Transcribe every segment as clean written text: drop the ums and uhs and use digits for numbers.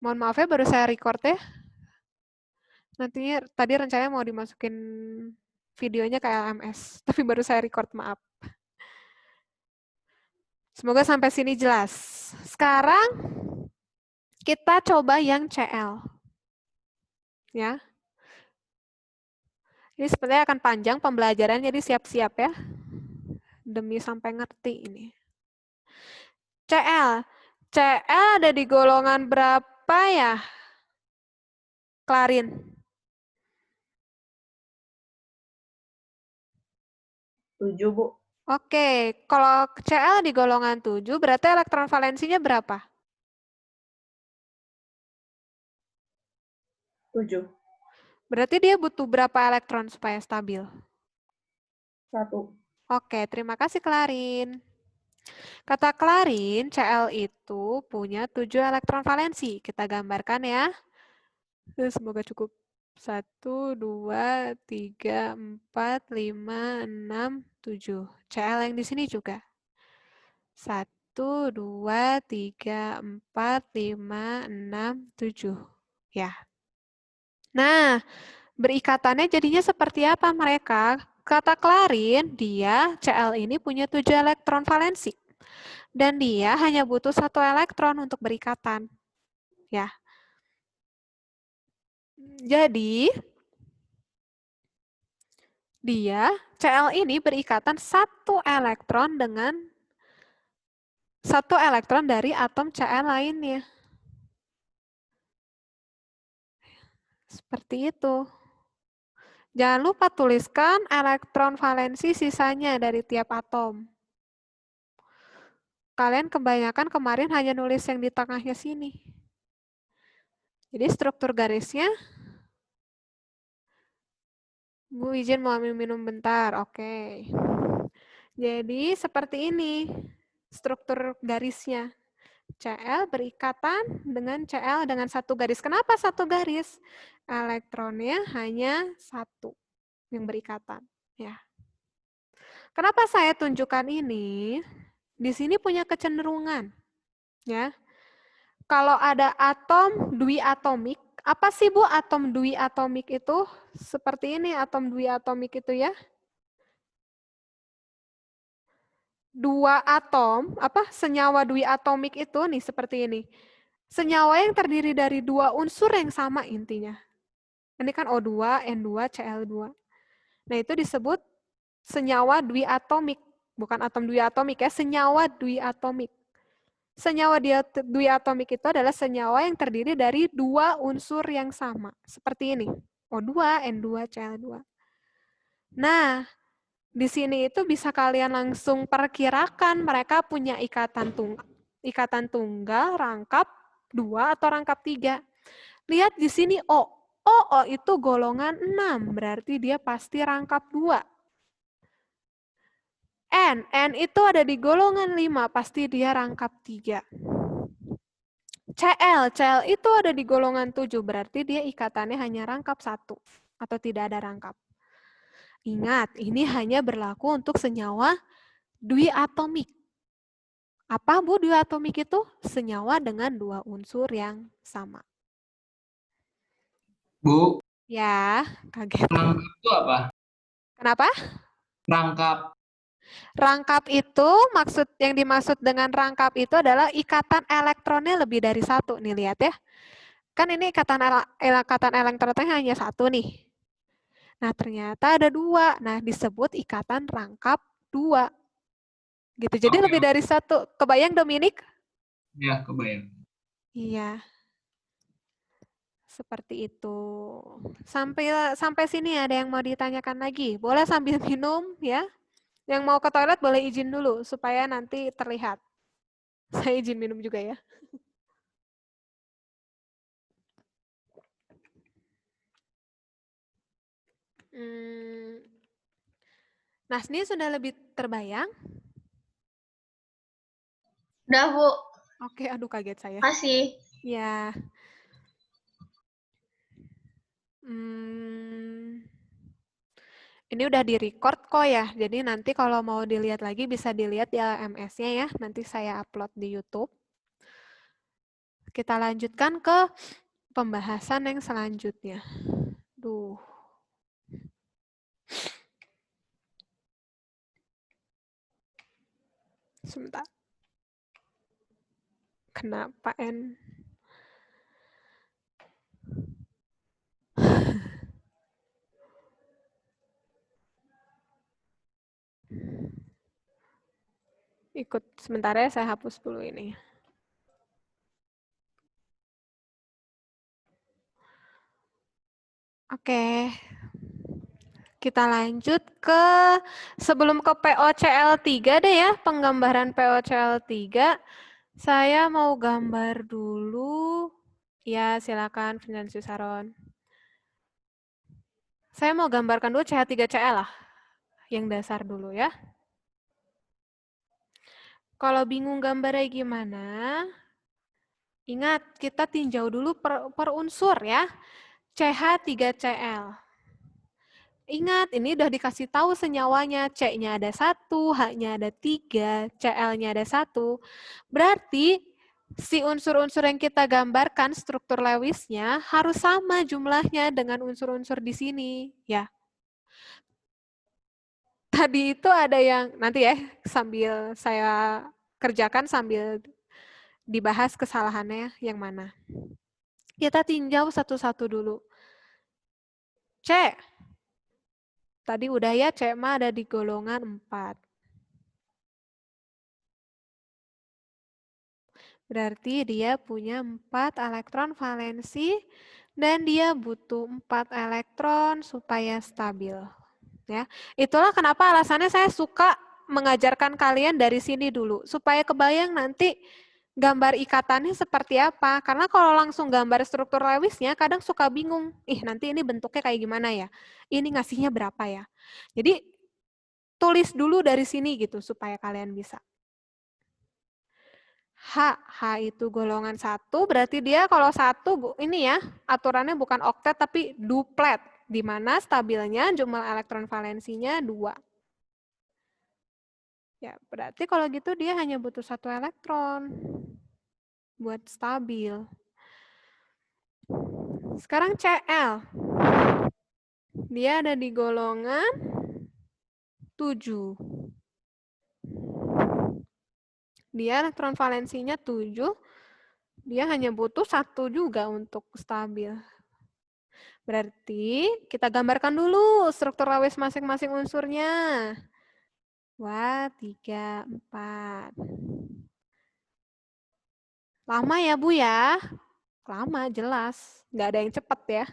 Mohon maaf ya, baru saya record ya. Nantinya tadi rencananya mau dimasukin videonya ke LMS, tapi baru saya record, maaf. Semoga sampai sini jelas. Sekarang kita coba yang CL. Ya. Ini sepertinya akan panjang pembelajaran, jadi siap-siap ya. Demi sampai ngerti ini. CL. CL ada di golongan berapa ya? Klarin. 7, Bu. Oke, kalau CL di golongan 7, berarti elektron valensinya berapa? 7. Berarti dia butuh berapa elektron supaya stabil? 1. Oke, terima kasih Klarin. Kata Klarin, Cl itu punya 7 elektron valensi. Kita gambarkan ya. Semoga cukup. 1, 2, 3, 4, 5, 6, 7. Cl yang di sini juga. 1, 2, 3, 4, 5, 6, 7. Ya. Nah, berikatannya jadinya seperti apa mereka? Kata Klarin, dia Cl ini punya 7 elektron valensi. Dan dia hanya butuh 1 elektron untuk berikatan. Ya. Jadi, dia Cl ini berikatan 1 elektron dengan 1 elektron dari atom Cl lainnya. Seperti itu. Jangan lupa tuliskan elektron valensi sisanya dari tiap atom. Kalian kebanyakan kemarin hanya nulis yang di tengahnya sini. Jadi struktur garisnya, Bu izin mau minum bentar, oke. Jadi seperti ini struktur garisnya. Cl berikatan dengan Cl dengan 1 garis. Kenapa 1 garis? Elektronnya hanya 1 yang berikatan. Ya. Kenapa saya tunjukkan ini? Di sini punya kecenderungan. Ya. Kalau ada atom dwiatomik, apa sih Bu atom dwiatomik itu? Seperti ini atom dwiatomik itu ya. 2 atom, senyawa dwiatomik itu nih seperti ini. Senyawa yang terdiri dari 2 unsur yang sama intinya. Ini kan O2, N2, Cl2. Nah, itu disebut senyawa dwiatomik. Bukan atom dwiatomik ya, senyawa dwiatomik. Senyawa dwiatomik itu adalah senyawa yang terdiri dari 2 unsur yang sama. Seperti ini, O2, N2, Cl2. Nah, di sini itu bisa kalian langsung perkirakan mereka punya ikatan tunggal, rangkap 2 atau rangkap 3. Lihat di sini O. O itu golongan 6, berarti dia pasti rangkap 2. N itu ada di golongan 5, pasti dia rangkap 3. Cl itu ada di golongan 7, berarti dia ikatannya hanya rangkap 1 atau tidak ada rangkap. Ingat, ini hanya berlaku untuk senyawa dwiatomik. Apa Bu dwiatomik itu? Senyawa dengan 2 unsur yang sama. Bu, Ya, kaget. rangkap itu apa? Kenapa? Rangkap. Rangkap itu, yang dimaksud dengan rangkap itu adalah ikatan elektronnya lebih dari 1. Nih, lihat ya. Kan ini ikatan elektronnya hanya 1 nih. Nah, ternyata ada 2. Nah, disebut ikatan rangkap 2. Gitu. Jadi Oke. lebih dari 1. Kebayang, Dominik? Ya, kebayang. Iya. Seperti itu. Sampai sini ada yang mau ditanyakan lagi? Boleh sambil minum ya. Yang mau ke toilet boleh izin dulu supaya nanti terlihat. Saya izin minum juga ya. Nah, ini sudah lebih terbayang? Udah, Bu. Oke, aduh kaget saya. Kasih. Ya. Ini udah di-record kok ya. Jadi nanti kalau mau dilihat lagi bisa dilihat di LMS-nya ya. Nanti saya upload di YouTube. kita lanjutkan ke pembahasan yang selanjutnya. Duh. Sebentar. Kenapa N? Ikut sebentar ya, saya hapus dulu ini. Oke. Kita lanjut ke sebelum ke POCL3 deh ya, penggambaran POCL3. Saya mau gambar dulu. Ya, silakan Vincenzo Saron. Saya mau gambarkan dulu CH3Cl lah, yang dasar dulu ya. Kalau bingung gambarnya gimana, ingat kita tinjau dulu per unsur ya. CH3Cl. Ingat, ini udah dikasih tahu senyawanya. C-nya ada 1, H-nya ada 3, Cl-nya ada 1. Berarti si unsur-unsur yang kita gambarkan, struktur Lewis-nya harus sama jumlahnya dengan unsur-unsur di sini. Ya. Tadi itu ada yang, nanti ya sambil saya kerjakan sambil dibahas kesalahannya yang mana. Kita tinjau satu-satu dulu. C. Tadi udah ya, C mah ada di golongan 4. Berarti dia punya 4 elektron valensi dan dia butuh 4 elektron supaya stabil. Ya, itulah kenapa alasannya saya suka mengajarkan kalian dari sini dulu supaya kebayang nanti gambar ikatannya seperti apa. Karena kalau langsung gambar struktur Lewisnya kadang suka bingung. Nanti ini bentuknya kayak gimana ya? Ini ngasihnya berapa ya? Jadi tulis dulu dari sini gitu supaya kalian bisa. H itu golongan 1, berarti dia kalau 1 ini ya, aturannya bukan oktet tapi duplet, di mana stabilnya jumlah elektron valensinya 2. Ya, berarti kalau gitu dia hanya butuh 1 elektron buat stabil. Sekarang Cl. Dia ada di golongan 7. Dia elektron valensinya 7, dia hanya butuh 1 juga untuk stabil. Berarti kita gambarkan dulu struktur Lewis masing-masing unsurnya. 2, 3, 4. Lama ya Bu ya? Lama, jelas. Nggak ada yang cepat ya.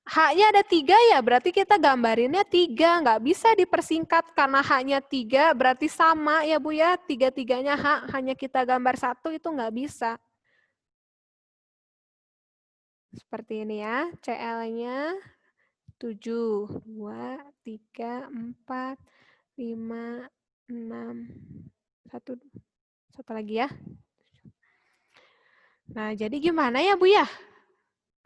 H-nya ada 3 ya, berarti kita gambarinnya 3. Nggak bisa dipersingkat karena H-nya 3, berarti sama ya Bu ya. 3-3-nya H, hanya kita gambar 1 itu nggak bisa. Seperti ini ya, Cl-nya 7, 2, 3, 4, 5, 6, 1 lagi ya. Nah, jadi gimana ya Bu ya?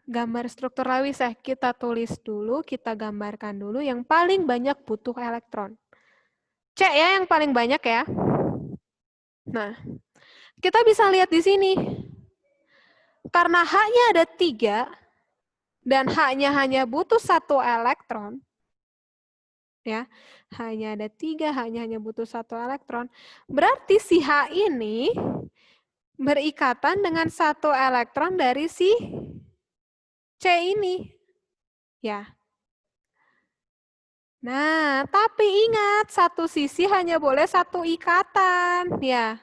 Gambar struktur Lewis ya, kita tulis dulu, kita gambarkan dulu yang paling banyak butuh elektron. C ya yang paling banyak ya. Nah, kita bisa lihat di sini. Karena H-nya ada 3, dan H-nya hanya butuh 1 elektron, ya, H-nya ada 3, H-nya hanya butuh 1 elektron, berarti si H ini berikatan dengan 1 elektron dari si C ini. Ya. Nah, tapi ingat, satu sisi hanya boleh 1 ikatan. Ya.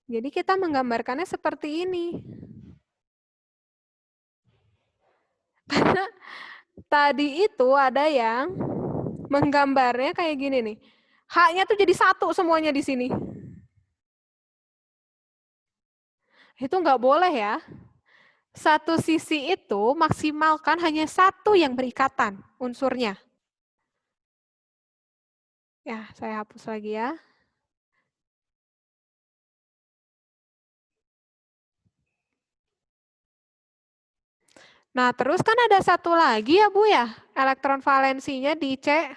Jadi kita menggambarkannya seperti ini. Karena tadi itu ada yang menggambarnya kayak gini nih. H-nya tuh jadi 1 semuanya di sini. Itu nggak boleh ya. Satu sisi itu maksimalkan hanya 1 yang berikatan unsurnya. Ya, saya hapus lagi ya. Nah, terus kan ada 1 lagi ya Bu ya, elektron valensinya di C.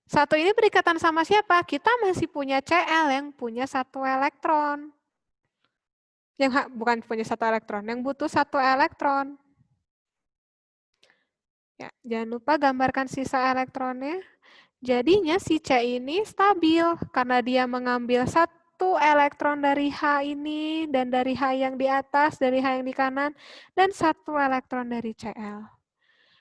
Satu ini berikatan sama siapa? Kita masih punya Cl yang punya 1 elektron. Bukan punya 1 elektron, yang butuh 1 elektron. Ya, jangan lupa gambarkan sisa elektronnya. Jadinya si C ini stabil karena dia mengambil 1 elektron dari H ini dan dari H yang di atas, dari H yang di kanan, dan 1 elektron dari Cl.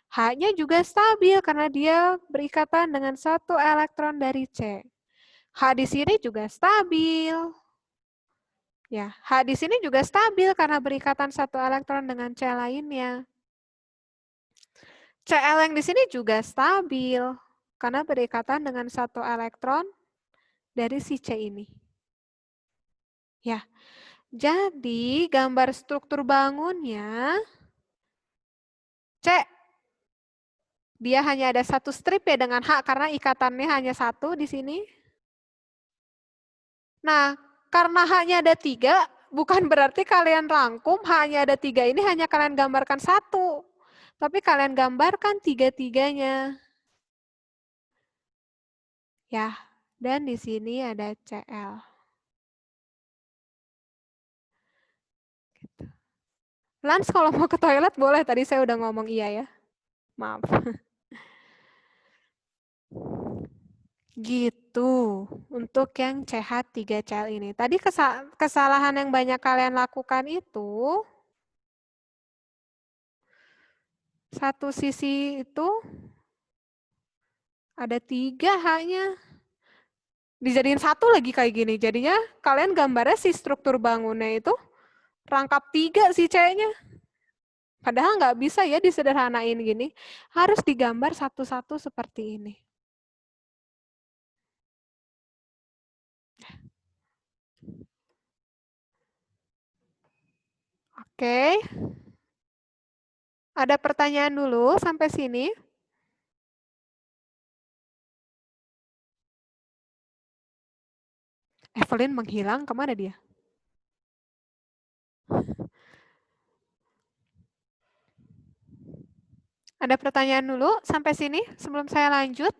H-nya juga stabil karena dia berikatan dengan 1 elektron dari C. H di sini juga stabil. Ya, H di sini juga stabil karena berikatan 1 elektron dengan C lainnya. Cl yang di sini juga stabil karena berikatan dengan 1 elektron dari si C ini. Ya, jadi gambar struktur bangunnya C. Dia hanya ada 1 strip ya dengan H karena ikatannya hanya 1 di sini. Nah, karena H-nya ada 3, bukan berarti kalian rangkum H-nya ada 3 ini hanya kalian gambarkan 1. Tapi kalian gambarkan 3-3-nya. Ya, dan di sini ada Cl. Gitu. Lans kalau mau ke toilet boleh, tadi saya udah ngomong iya ya. Maaf. Gitu, untuk yang CH3Cl ini. Tadi kesalahan yang banyak kalian lakukan itu, satu sisi itu ada 3 H-nya. Dijadiin 1 lagi kayak gini. Jadinya kalian gambarnya si struktur bangunnya itu rangkap 3 si C-nya. Padahal nggak bisa ya disederhanain gini. Harus digambar satu-satu seperti ini. Oke. Ada pertanyaan dulu sampai sini? Evelyn menghilang, kemana dia? Ada pertanyaan dulu sampai sini sebelum saya lanjut?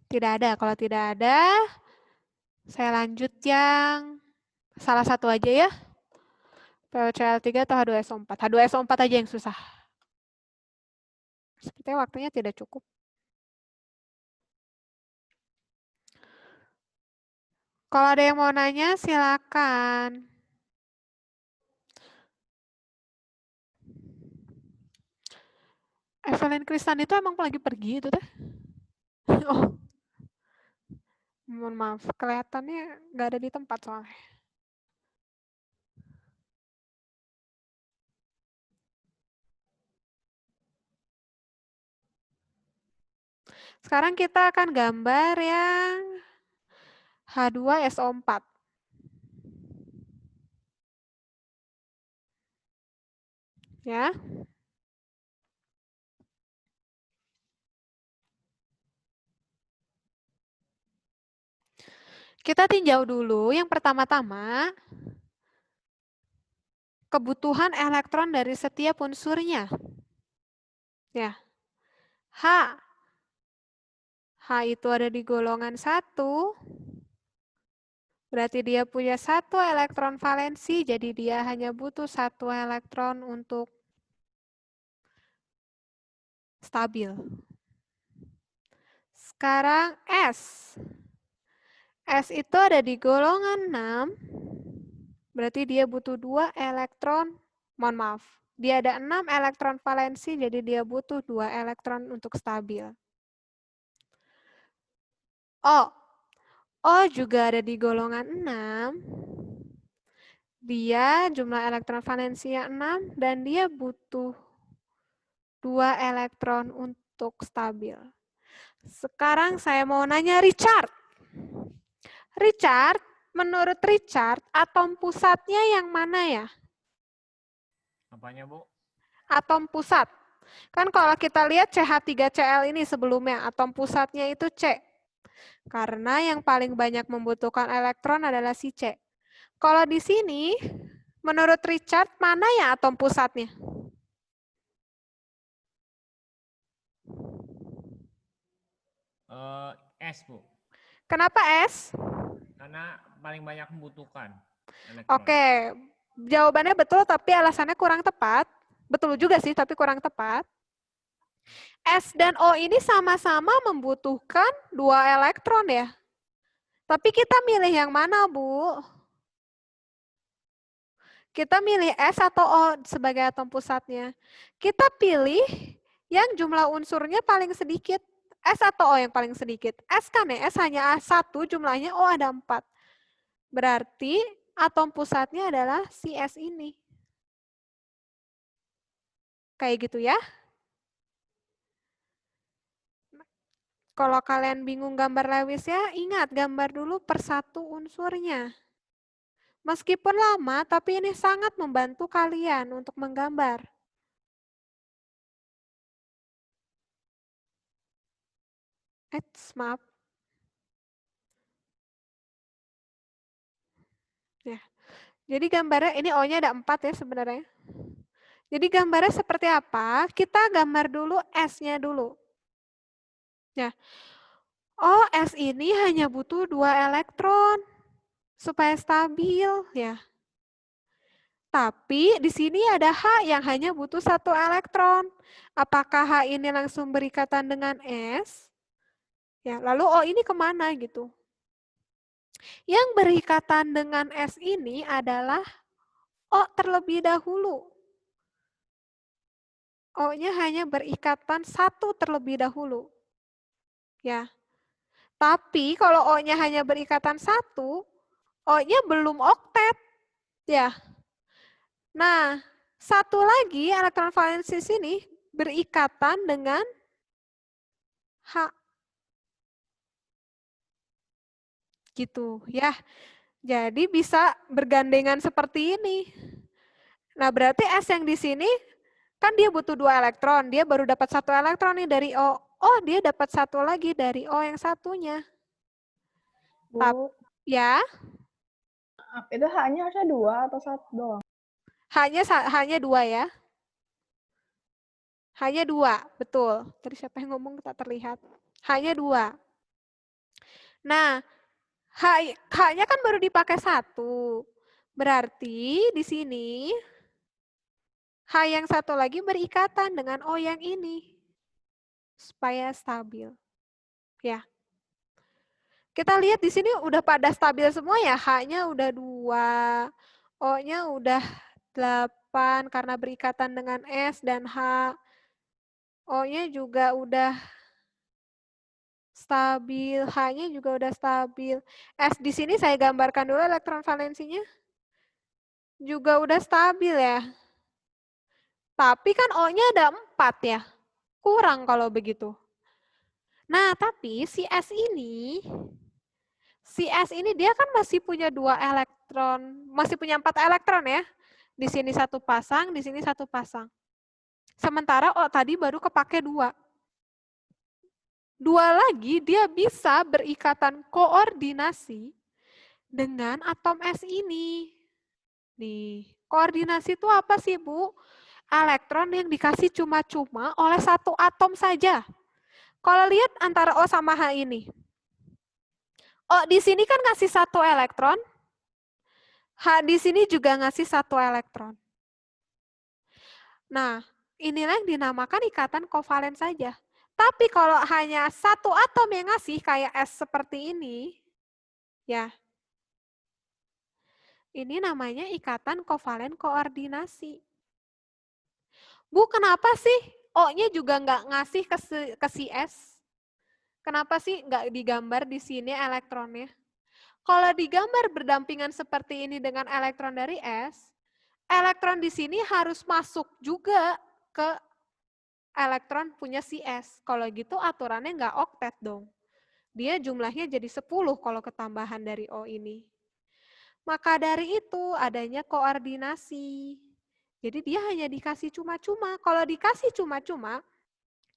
Tidak ada. Kalau tidak ada, saya lanjut yang salah satu aja ya. PlCl3 atau H2SO4. H2SO4 aja yang susah. Sepertinya waktunya tidak cukup. Kalau ada yang mau nanya, silakan. Evelyn Kristan itu emang lagi pergi itu teh? Oh, mohon maaf, kelihatannya nggak ada di tempat soalnya. Sekarang kita akan gambar yang H2SO4. Ya. Kita tinjau dulu yang pertama-tama kebutuhan elektron dari setiap unsurnya. Ya. H. H itu ada di golongan 1. Berarti dia punya 1 elektron valensi, jadi dia hanya butuh 1 elektron untuk stabil. Sekarang S. S itu ada di golongan 6. Berarti dia butuh 2 elektron. Mohon maaf. Dia ada 6 elektron valensi, jadi dia butuh 2 elektron untuk stabil. O. O juga ada di golongan 6. Dia jumlah elektron valensinya 6 dan dia butuh 2 elektron untuk stabil. Sekarang saya mau nanya Richard. Richard, menurut Richard, atom pusatnya yang mana ya? Apanya, Bu? Atom pusat. Kan kalau kita lihat CH3Cl ini sebelumnya, atom pusatnya itu C. Karena yang paling banyak membutuhkan elektron adalah si C. Kalau di sini, Menurut Richard, mana ya atom pusatnya? S, Bu. Kenapa S? Karena paling banyak membutuhkan elektron. Oke, jawabannya betul tapi alasannya kurang tepat. Betul juga sih, tapi kurang tepat. S dan O ini sama-sama membutuhkan 2 elektron ya. Tapi kita milih yang mana, Bu? Kita milih S atau O sebagai atom pusatnya? Kita pilih yang jumlah unsurnya paling sedikit. S atau O yang paling sedikit? S kan ya, S hanya 1 jumlahnya, O ada 4. Berarti atom pusatnya adalah si S ini. Kayak gitu ya. Kalau kalian bingung gambar Lewis ya, ingat gambar dulu per 1 unsurnya. Meskipun lama, tapi ini sangat membantu kalian untuk menggambar. Maaf. Ya. Jadi gambarnya, ini O-nya ada 4 ya sebenarnya. Jadi gambarnya seperti apa? Kita gambar dulu S-nya dulu. Ya. Oh, S ini hanya butuh 2 elektron supaya stabil ya. Tapi di sini ada H yang hanya butuh 1 elektron. Apakah H ini langsung berikatan dengan S? Ya, lalu O ini kemana gitu? Yang berikatan dengan S ini adalah O terlebih dahulu. O-nya hanya berikatan 1 terlebih dahulu. Ya. Tapi kalau O-nya hanya berikatan 1, O-nya belum oktet. Ya. Nah, satu lagi elektron valensi sini berikatan dengan H. Gitu ya. Jadi bisa bergandengan seperti ini. Nah, berarti S yang di sini kan dia butuh 2 elektron, dia baru dapat 1 elektron nih dari O. Oh, dia dapat 1 lagi dari O yang satunya. Bu, Ya, itu hanya harusnya 2 atau 1 doang? hanya 2 ya. Hanya 2, betul. Tadi siapa yang ngomong tak terlihat. Hanya 2. Nah, H-nya kan baru dipakai 1. Berarti di sini H yang satu lagi berikatan dengan O yang ini. Supaya stabil. Ya. Kita lihat di sini udah pada stabil semua ya. H-nya udah 2. O-nya udah 8 karena berikatan dengan S dan H. O-nya juga udah stabil, H-nya juga udah stabil. S di sini saya gambarkan dulu elektron valensinya. Juga udah stabil ya. Tapi kan O-nya ada 4 ya. Kurang kalau begitu. Nah, tapi si S ini dia kan masih punya 2 elektron, masih punya 4 elektron ya. Di sini 1 pasang, di sini 1 pasang. Sementara O tadi baru kepake 2. 2 lagi dia bisa berikatan koordinasi dengan atom S ini. Nih, koordinasi itu apa sih, Bu? Elektron yang dikasih cuma-cuma oleh 1 atom saja. Kalau lihat antara O sama H ini. O di sini kan ngasih 1 elektron. H di sini juga ngasih 1 elektron. Nah, inilah yang dinamakan ikatan kovalen saja. Tapi kalau hanya 1 atom yang ngasih kayak S seperti ini, ya, ini namanya ikatan kovalen koordinasi. Bu, kenapa sih O-nya juga nggak ngasih ke si S? Kenapa sih nggak digambar di sini elektronnya? Kalau digambar berdampingan seperti ini dengan elektron dari S, elektron di sini harus masuk juga ke elektron punya si S. Kalau gitu aturannya nggak oktet dong. Dia jumlahnya jadi 10 kalau ketambahan dari O ini. Maka dari itu adanya koordinasi. Jadi dia hanya dikasih cuma-cuma. Kalau dikasih cuma-cuma,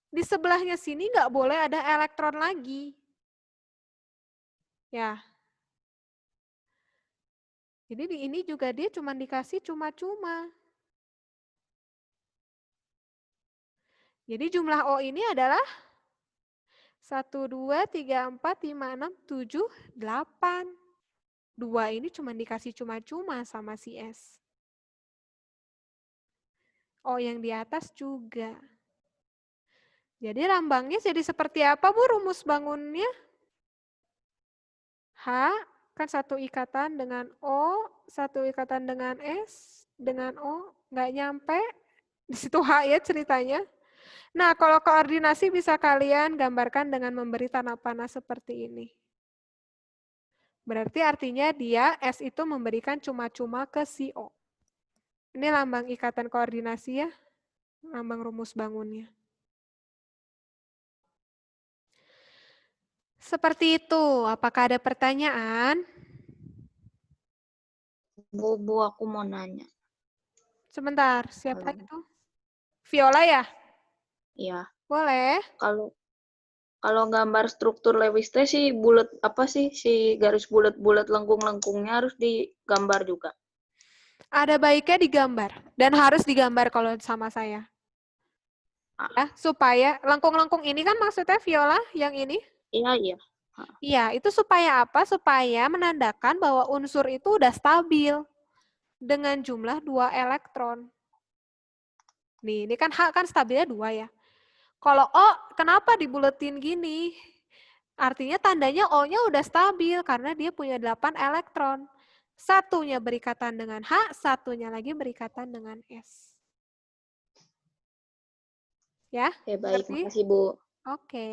di sebelahnya sini nggak boleh ada elektron lagi. Ya. Jadi di ini juga dia cuma dikasih cuma-cuma. Jadi jumlah O ini adalah 1, 2, 3, 4, 5, 6, 7, 8. 2 ini cuma dikasih cuma-cuma sama si S. O yang di atas juga. Jadi lambangnya jadi seperti apa, Bu, rumus bangunnya? H, kan satu ikatan dengan O, satu ikatan dengan S, dengan O, nggak nyampe. Di situ H ya ceritanya. Nah, kalau koordinasi bisa kalian gambarkan dengan memberi tanda panah seperti ini. Berarti artinya dia S itu memberikan cuma-cuma ke si O. Ini lambang ikatan koordinasi ya, lambang rumus bangunnya. Seperti itu, apakah ada pertanyaan? Bu, aku mau nanya. Sebentar, siapa Halo. itu? Viola ya? Iya, Boleh. kalau gambar struktur Lewis teh si bulat apa sih si garis bulat-bulat lengkung-lengkungnya harus digambar juga. Ada baiknya digambar dan harus digambar kalau sama saya. Ya, supaya lengkung-lengkung ini kan maksudnya Viola yang ini? Iya. Iya, itu supaya apa? Supaya menandakan bahwa unsur itu udah stabil dengan jumlah 2 elektron. Nih, ini kan H kan stabilnya 2 ya. Kalau O, kenapa dibuletin gini? Artinya tandanya O-nya udah stabil karena dia punya 8 elektron. Satunya berikatan dengan H, satunya lagi berikatan dengan S. Ya, Oke, baik, ngerti? makasih Bu. Oke.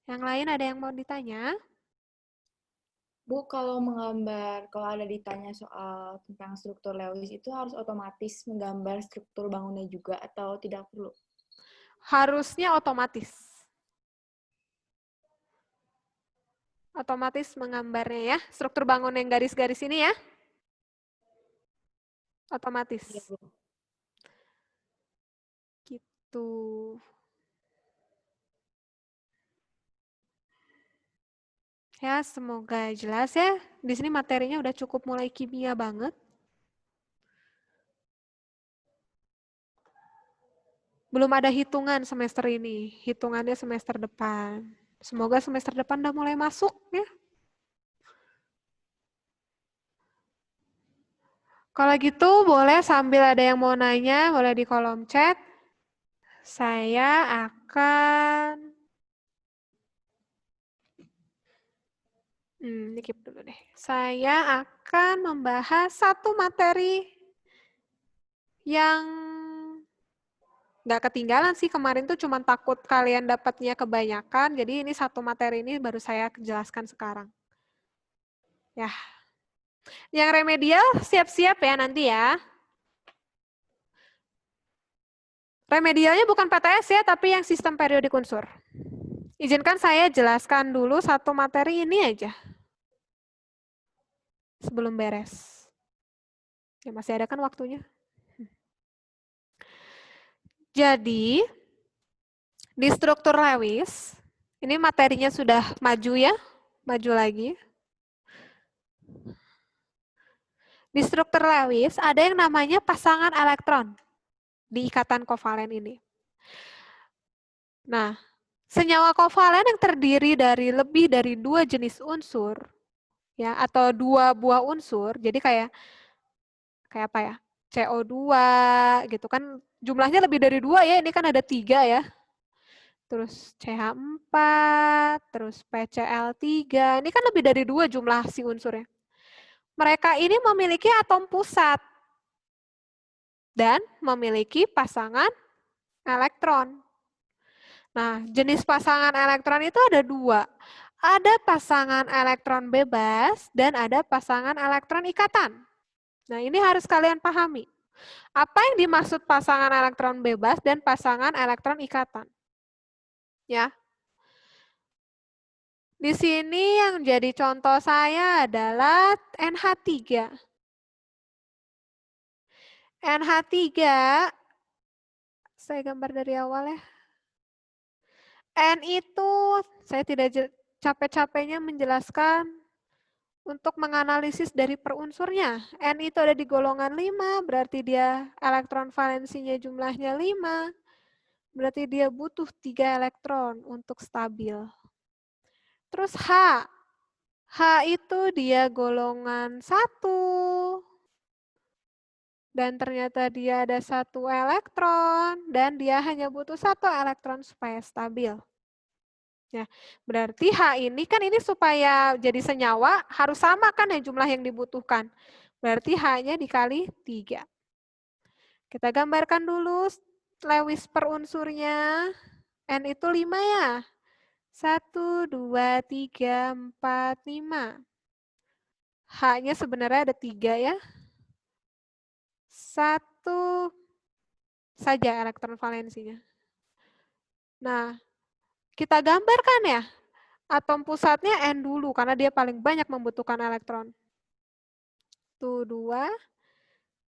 Yang lain ada yang mau ditanya? Bu, kalau ada ditanya soal tentang struktur Lewis itu harus otomatis menggambar struktur bangunnya juga atau tidak perlu? Harusnya otomatis. Otomatis menggambarnya ya. Struktur bangun yang garis-garis ini ya. Otomatis. Iya, Bu. Gitu. Ya, semoga jelas ya. Di sini materinya udah cukup mulai kimia banget. Belum ada hitungan semester ini. Hitungannya semester depan. Semoga semester depan udah mulai masuk ya. Kalau gitu boleh sambil ada yang mau nanya, boleh di kolom chat. Saya akan ini keep dulu deh. Saya akan membahas satu materi yang nggak ketinggalan sih. Kemarin tuh cuma takut kalian dapatnya kebanyakan. Jadi ini satu materi ini baru saya jelaskan sekarang. Ya. Yang remedial siap-siap ya nanti ya. Remedialnya bukan PTS ya, tapi yang sistem periodik unsur. Izinkan saya jelaskan dulu satu materi ini aja. Sebelum beres. Ya masih ada kan waktunya. Jadi, di struktur Lewis, ini materinya sudah maju ya, maju lagi. Di struktur Lewis ada yang namanya pasangan elektron di ikatan kovalen ini. Nah, senyawa kovalen yang terdiri dari lebih dari 2 jenis unsur, ya, atau 2 buah unsur, jadi kayak apa ya, CO2 gitu kan, jumlahnya lebih dari 2 ya, ini kan ada 3 ya. Terus CH4, terus PCl3, ini kan lebih dari 2 jumlah si unsurnya. Mereka ini memiliki atom pusat dan memiliki pasangan elektron. Nah, jenis pasangan elektron itu ada 2. Ada pasangan elektron bebas dan ada pasangan elektron ikatan. Nah, ini harus kalian pahami. Apa yang dimaksud pasangan elektron bebas dan pasangan elektron ikatan? Ya. Di sini yang jadi contoh saya adalah NH3. NH3, saya gambar dari awal ya. N itu, saya tidak capek-capeknya menjelaskan, untuk menganalisis dari per unsurnya. N itu ada di golongan 5, berarti dia elektron valensinya jumlahnya 5. Berarti dia butuh 3 elektron untuk stabil. Terus H. H itu dia golongan 1. Dan ternyata dia ada 1 elektron. Dan dia hanya butuh 1 elektron supaya stabil. Ya, berarti H ini kan ini supaya jadi senyawa harus sama kan ya jumlah yang dibutuhkan. Berarti H-nya dikali 3. Kita gambarkan dulu Lewis per unsurnya. N itu 5 ya. 1, 2, 3, 4, 5. H-nya sebenarnya ada 3 ya. 1 saja elektron valensinya. Nah, kita gambarkan ya. Atom pusatnya N dulu, karena dia paling banyak membutuhkan elektron. 1, 2,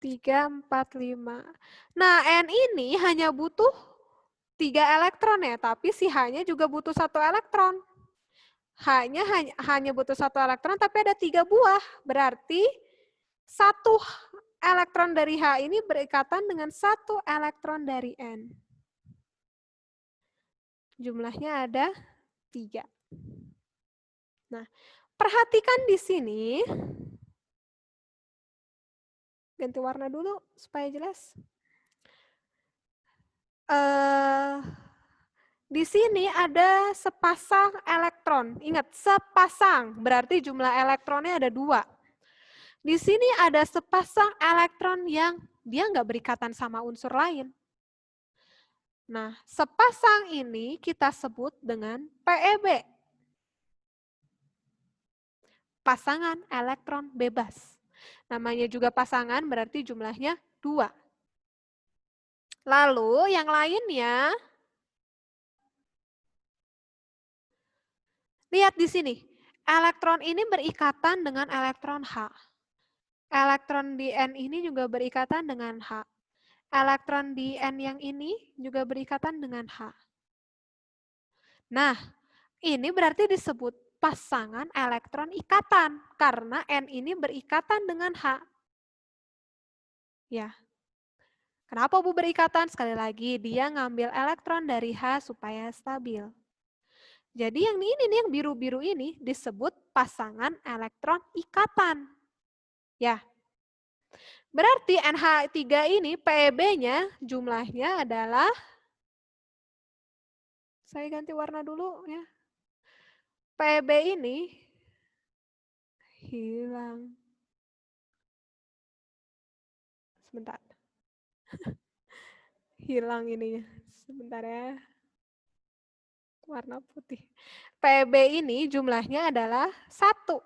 3, 4, 5. Nah, N ini hanya butuh 3 elektron ya, tapi si H-nya juga butuh 1 elektron. H-nya hanya butuh 1 elektron, tapi ada 3 buah. Berarti 1 elektron dari H ini berikatan dengan 1 elektron dari N. Jumlahnya ada 3. Nah, perhatikan di sini. Ganti warna dulu supaya jelas. Di sini ada sepasang elektron. Ingat, sepasang. Berarti jumlah elektronnya ada 2. Di sini ada sepasang elektron yang dia nggak berikatan sama unsur lain. Nah, sepasang ini kita sebut dengan PEB. Pasangan elektron bebas. Namanya juga pasangan berarti jumlahnya 2. Lalu yang lainnya, lihat di sini. Elektron ini berikatan dengan elektron H. Elektron di N ini juga berikatan dengan H. Elektron di N yang ini juga berikatan dengan H. Nah, ini berarti disebut pasangan elektron ikatan karena N ini berikatan dengan H. Ya. Kenapa Bu berikatan? Sekali lagi, dia ngambil elektron dari H supaya stabil. Jadi yang ini nih, yang biru-biru ini disebut pasangan elektron ikatan. Ya. Berarti NH3 ini PEB-nya jumlahnya adalah, saya ganti warna dulu ya. PEB ini hilang. Sebentar. Hilang ininya. Sebentar ya. Warna putih. PEB ini jumlahnya adalah 1.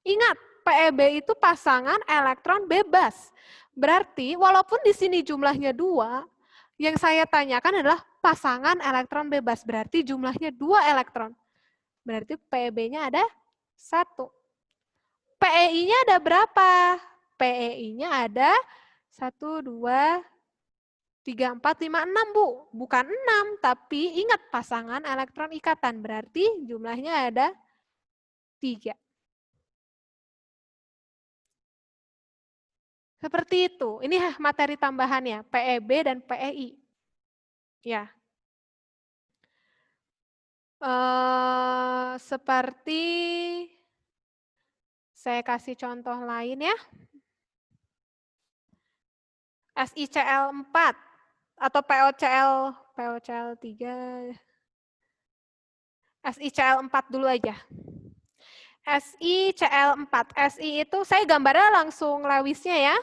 Ingat, PEB itu pasangan elektron bebas. Berarti walaupun di sini jumlahnya 2, yang saya tanyakan adalah pasangan elektron bebas. Berarti jumlahnya 2 elektron. Berarti PEB-nya ada 1. PEI-nya ada berapa? PEI-nya ada 1, 2, 3, 4, 5, 6, Bu. Bukan 6, tapi ingat pasangan elektron ikatan. Berarti jumlahnya ada 3. Seperti itu. Ini materi tambahannya, PEB dan PEI. Ya. Seperti saya kasih contoh lain ya. SiCl4 atau POCl3. SiCl4 dulu aja. SiCl4. Si itu saya gambarnya langsung Lewisnya ya.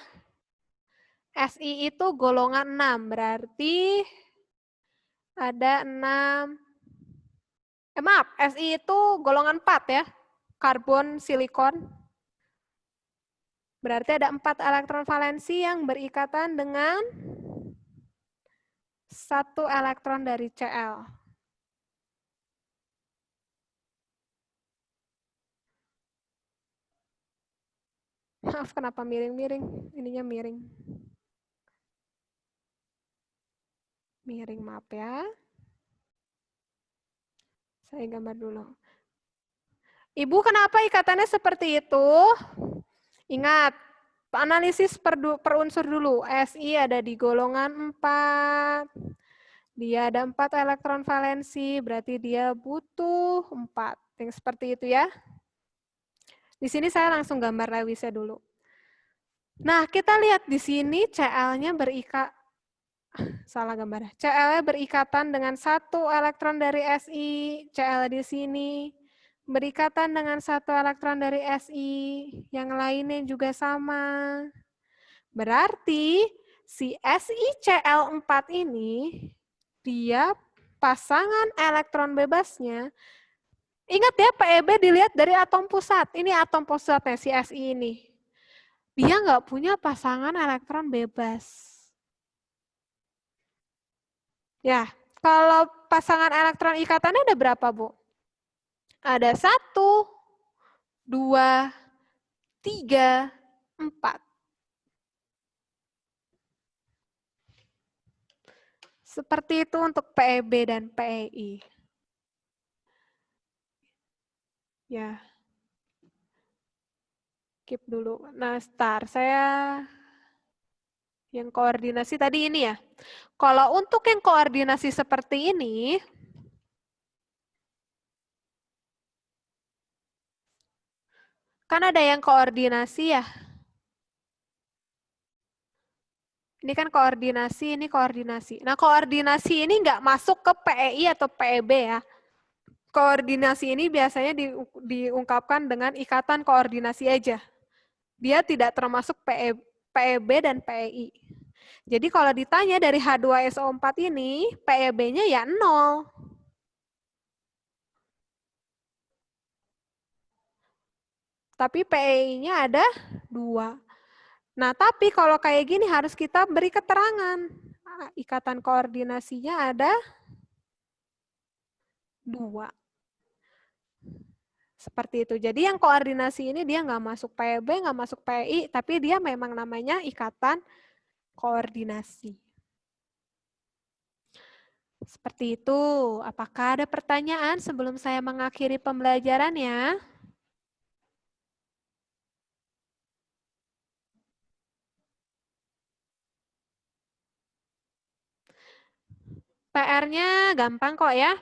Si itu golongan 6, berarti ada 6. Maaf, Si itu golongan 4 ya. Karbon silikon. Berarti ada 4 elektron valensi yang berikatan dengan 1 elektron dari Cl. Maaf, kenapa miring-miring? Ininya miring. Miring, maaf ya. Saya gambar dulu. Ibu, kenapa ikatannya seperti itu? Ingat, analisis per unsur dulu. Si ada di golongan 4. Dia ada 4 elektron valensi, berarti dia butuh 4. Yang seperti itu ya. Di sini saya langsung gambar Lewisnya dulu. Nah, kita lihat di sini Cl-nya salah gambar. Cl-nya berikatan dengan 1 elektron dari Si, Cl di sini berikatan dengan 1 elektron dari Si, yang lainnya juga sama. Berarti si SiCl4 ini, dia pasangan elektron bebasnya, ingat ya PeB dilihat dari atom pusat. Ini atom pusatnya si Si ini. Dia nggak punya pasangan elektron bebas. Ya, kalau pasangan elektron ikatannya ada berapa, Bu? Ada 1, 2, 3, 4. Seperti itu untuk PeB dan PeI. Ya. Keep dulu. Nah, saya yang koordinasi tadi ini ya. Kalau untuk yang koordinasi seperti ini, kan ada yang koordinasi ya. Ini kan koordinasi, ini koordinasi. Nah, koordinasi ini nggak masuk ke PeI atau PeB ya. Koordinasi ini biasanya diungkapkan dengan ikatan koordinasi aja. Dia tidak termasuk PeB dan PeI. Jadi kalau ditanya dari H2SO4 ini, PeB-nya ya 0. Tapi PeI-nya ada 2. Nah, tapi kalau kayak gini harus kita beri keterangan. Ikatan koordinasinya ada 2. Seperti itu. Jadi yang koordinasi ini dia nggak masuk PeB, nggak masuk PeI, tapi dia memang namanya ikatan koordinasi. Seperti itu. Apakah ada pertanyaan sebelum saya mengakhiri pembelajarannya? PR-nya gampang kok ya.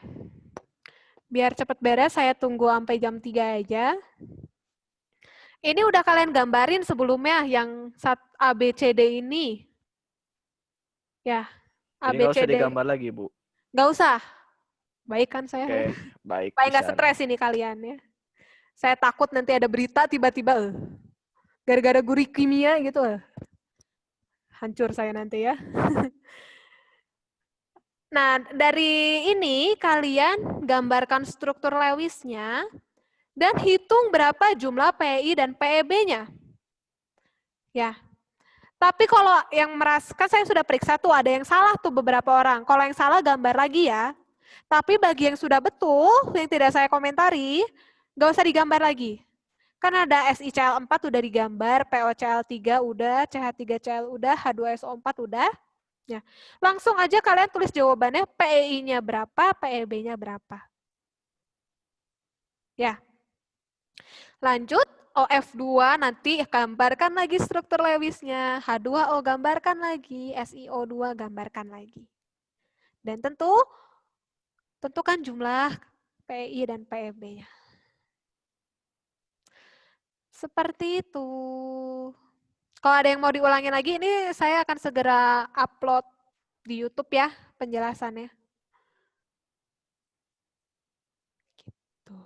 Biar cepat beres, saya tunggu sampai jam 3 aja. Ini udah kalian gambarin sebelumnya yang ABCD ini. Ya, Jadi nggak usah ABCD. digambar lagi, Bu. Nggak usah. Baik kan saya? Oke, baik. Supaya nggak bisa. stres ini kalian ya. Saya takut nanti ada berita tiba-tiba gara-gara guru kimia gitu. Hancur saya nanti ya. Nah, dari ini kalian gambarkan struktur Lewisnya dan hitung berapa jumlah PeI dan PeB-nya. Ya. Tapi kalau yang kan saya sudah periksa tuh ada yang salah tuh beberapa orang. Kalau yang salah gambar lagi ya. Tapi bagi yang sudah betul, yang tidak saya komentari, nggak usah digambar lagi. Kan ada SiCl4 udah digambar, PoCl3 udah, CH3Cl udah, H2SO4 udah. Ya. Langsung aja kalian tulis jawabannya, PeI-nya berapa, PeB-nya berapa. Ya. Lanjut, OF2 nanti gambarkan lagi struktur Lewisnya, H2O gambarkan lagi, SiO2 gambarkan lagi. Dan tentukan jumlah PeI dan PeB-nya. Seperti itu. Kalau ada yang mau diulangi lagi, ini saya akan segera upload di YouTube ya penjelasannya. Gitu.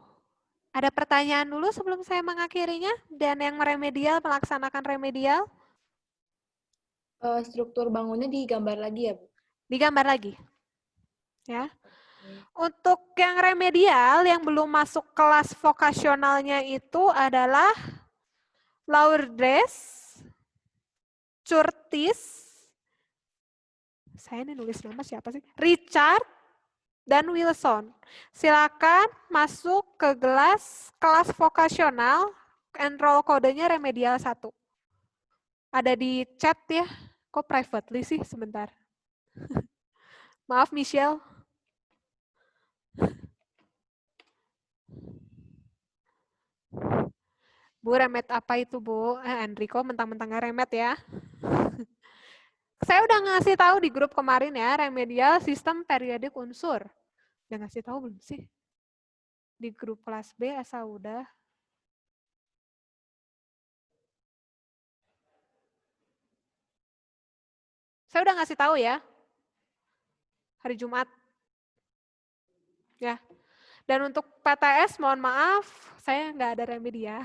Ada pertanyaan dulu sebelum saya mengakhirinya? Dan yang remedial, melaksanakan remedial? Struktur bangunnya digambar lagi ya, Bu? Digambar lagi. Ya. Untuk yang remedial, yang belum masuk kelas vokasionalnya itu adalah Lourdes, Curtis, saya ini nulis nama siapa sih? Richard, dan Wilson. Silakan masuk ke kelas vokasional, enroll kodenya remedial 1. Ada di chat ya, kok privately sih sebentar. Maaf Michelle. Bu, remet apa itu, Bu? Enrico mentang-mentang nggak remet ya. Saya udah ngasih tahu di grup kemarin ya, remedial sistem periodik unsur. Udah ngasih tahu belum sih? Di grup kelas B, asa udah. Saya udah ngasih tahu ya. Hari Jumat. Ya. Dan untuk PTS, mohon maaf, saya nggak ada remedi ya.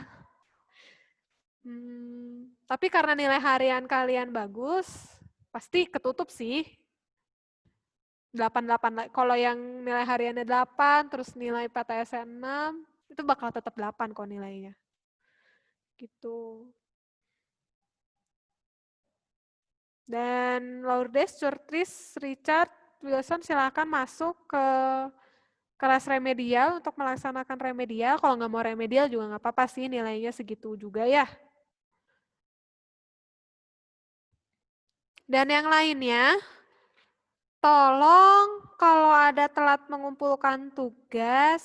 Tapi karena nilai harian kalian bagus, pasti ketutup sih. 8, kalau yang nilai hariannya 8, terus nilai PTS 6, itu bakal tetap 8 kok nilainya. Gitu. Dan Lourdes, Curtis, Richard, Wilson silakan masuk ke kelas remedial untuk melaksanakan remedial. Kalau nggak mau remedial juga nggak apa-apa sih, nilainya segitu juga ya. Dan yang lainnya, tolong kalau ada telat mengumpulkan tugas,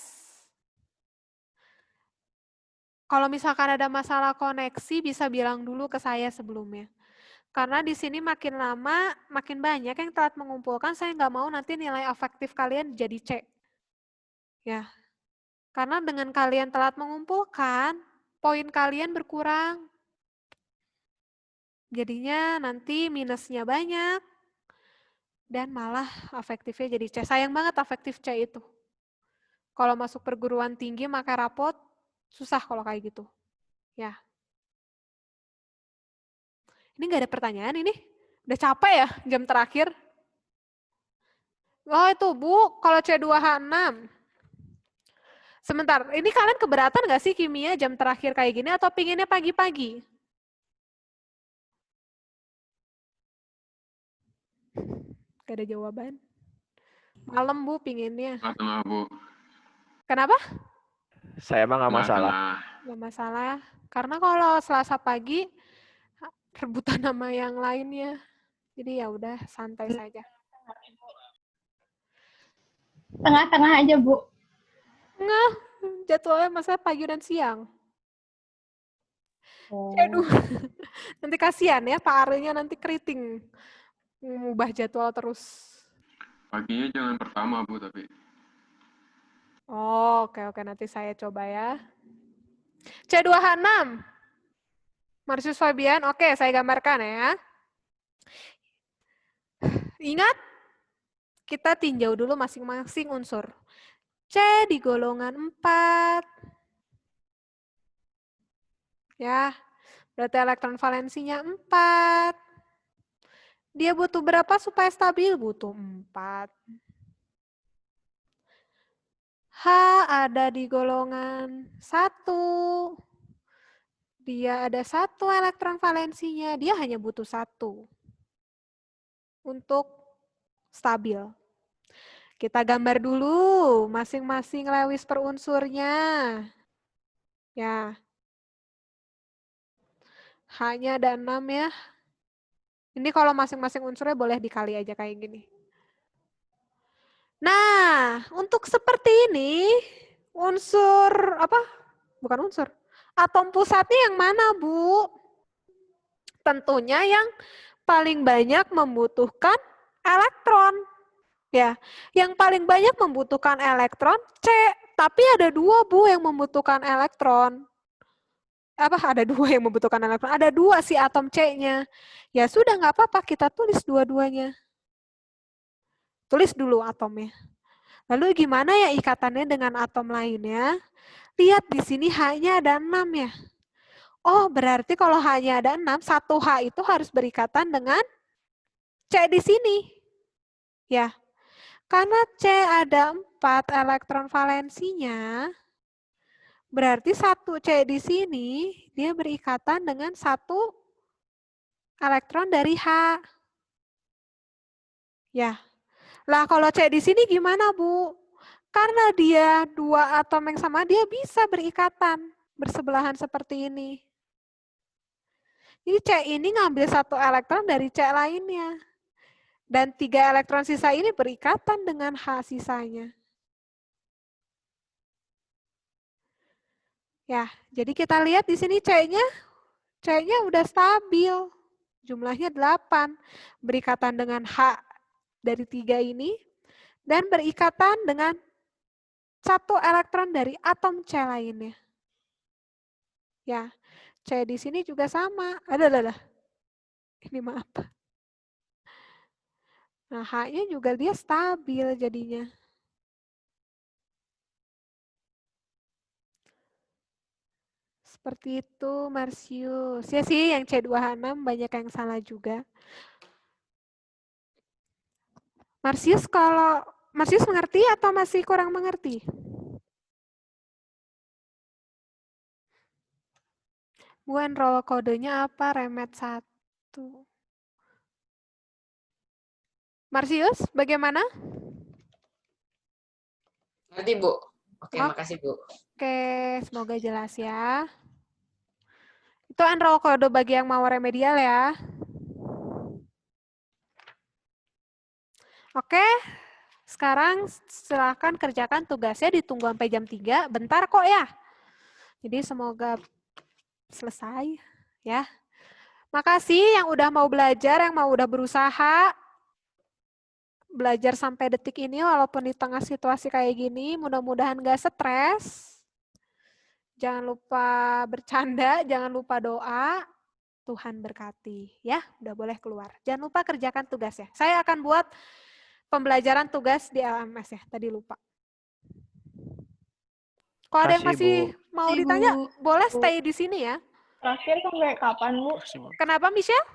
kalau misalkan ada masalah koneksi bisa bilang dulu ke saya sebelumnya. Karena di sini makin lama, makin banyak yang telat mengumpulkan, saya nggak mau nanti nilai efektif kalian jadi C. Ya, karena dengan kalian telat mengumpulkan, poin kalian berkurang. Jadinya nanti minusnya banyak, dan malah efektifnya jadi C. Sayang banget efektif C itu. Kalau masuk perguruan tinggi pakai rapot, susah kalau kayak gitu. Ya. Ini nggak ada pertanyaan ini? Udah capek ya jam terakhir? Oh itu Bu, kalau C2H6. Sebentar, ini kalian keberatan nggak sih kimia jam terakhir kayak gini atau pinginnya pagi-pagi? Gak ada jawaban. Malam Bu pinginnya. Tengah, Bu. Kenapa? Saya mah nggak masalah. Nggak masalah. Karena kalau Selasa pagi rebutan sama yang lainnya. Jadi ya udah santai saja. Tengah-tengah aja, Bu. Nggak, jadwalnya masa pagi dan siang. Aduh, nanti kasihan ya Pak Arenya nanti keriting. Mengubah jadwal terus. Paginya jangan pertama, Bu, tapi. Oh, oke, nanti saya coba ya. C2H6. Marsius Fabian, oke saya gambarkan ya. Ingat, kita tinjau dulu masing-masing unsur. C di golongan 4. Ya, berarti elektron valensinya 4. Dia butuh berapa supaya stabil? Butuh 4. H ada di golongan 1. Dia ada 1 elektron valensinya, dia hanya butuh 1 untuk stabil. Kita gambar dulu masing-masing Lewis per unsurnya. Ya. H-nya ada 6 ya. Ini kalau masing-masing unsurnya boleh dikali aja kayak gini. Nah, untuk seperti ini, unsur, apa? Bukan unsur. Atom pusatnya yang mana, Bu? Tentunya yang paling banyak membutuhkan elektron. Ya, yang paling banyak membutuhkan elektron C, tapi ada 2 Bu yang membutuhkan elektron. Ada 2 yang membutuhkan elektron? Ada 2 si atom C-nya. Ya sudah nggak apa-apa, kita tulis dua-duanya. Tulis dulu atomnya. Lalu gimana ya ikatannya dengan atom lainnya? Lihat di sini H-nya ada 6 ya. Oh, berarti kalau H-nya ada 6, 1 H itu harus berikatan dengan C di sini. Ya. Karena C ada 4 elektron valensinya, berarti 1 C di sini dia berikatan dengan 1 elektron dari H. Ya. Lah kalau C di sini gimana, Bu? Karena dia 2 atom yang sama, dia bisa berikatan, bersebelahan seperti ini. Jadi C ini ngambil 1 elektron dari C lainnya. Dan 3 elektron sisa ini berikatan dengan H sisanya. Ya, jadi kita lihat di sini C-nya udah stabil. Jumlahnya 8. Berikatan dengan H dari 3 ini. Dan berikatan dengan 1 elektron dari atom C lainnya. Ya, C di sini juga sama. Ada. Ini maaf. Nah, H-nya juga dia stabil jadinya. Seperti itu, Marsius. Ya sih, yang C2H6 banyak yang salah juga. Marsius, kalau Marsius mengerti atau masih kurang mengerti? Bu, enroll kodenya apa? Remet 1. Marsius, bagaimana? Ngerti, Bu. Oke, Oh. makasih, Bu. Oke, semoga jelas ya. Itu enroll kode bagi yang mau remedial ya. Oke, sekarang silahkan kerjakan tugasnya, ditunggu sampai jam 3. Bentar kok ya. Jadi semoga selesai ya. Makasih yang udah mau belajar, yang mau udah berusaha belajar sampai detik ini walaupun di tengah situasi kayak gini. Mudah-mudahan gak stres. Jangan lupa bercanda, jangan lupa doa. Tuhan berkati ya, udah boleh keluar. Jangan lupa kerjakan tugasnya. Saya akan buat pembelajaran tugas di LMS ya, tadi lupa. Kalau ada yang masih mau ditanya, boleh stay di sini ya. Terakhir sampai kapan, Bu? Kenapa, Michelle?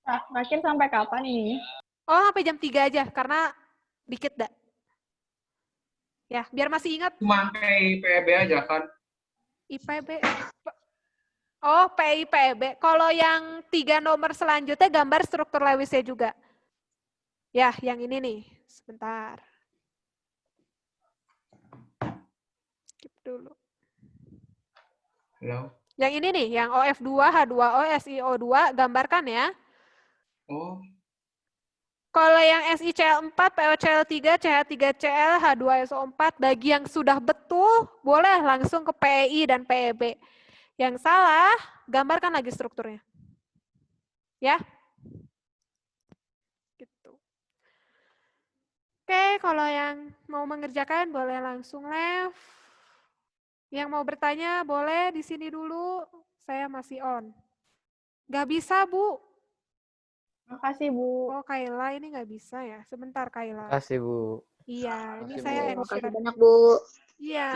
Terakhir sampai kapan ini? Oh, sampai jam 3 aja, karena dikit dah. Ya, biar masih ingat. Cuma kayak PEB aja kan? IPB. Oh, PIPB. Kalau yang 3 nomor selanjutnya gambar struktur Lewisnya juga. Ya, yang ini nih. Sebentar. Skip dulu. Halo? Yang ini nih, yang OF2, H2O, SiO2, gambarkan ya. Oh, Kalau yang SiCl4, PoCl3, CH3Cl, H2SO4, bagi yang sudah betul, boleh langsung ke PEI dan PEB. Yang salah, gambarkan lagi strukturnya. Ya. Gitu. Oke, kalau yang mau mengerjakan boleh langsung left. Yang mau bertanya boleh di sini dulu. Saya masih on. Nggak bisa, Bu. Makasih, Bu. Oh, Kayla ini nggak bisa ya. Sebentar, Kayla. Makasih, Bu. Iya, ini Makasih, saya Bu. end Makasih share. banyak, Bu. Iya.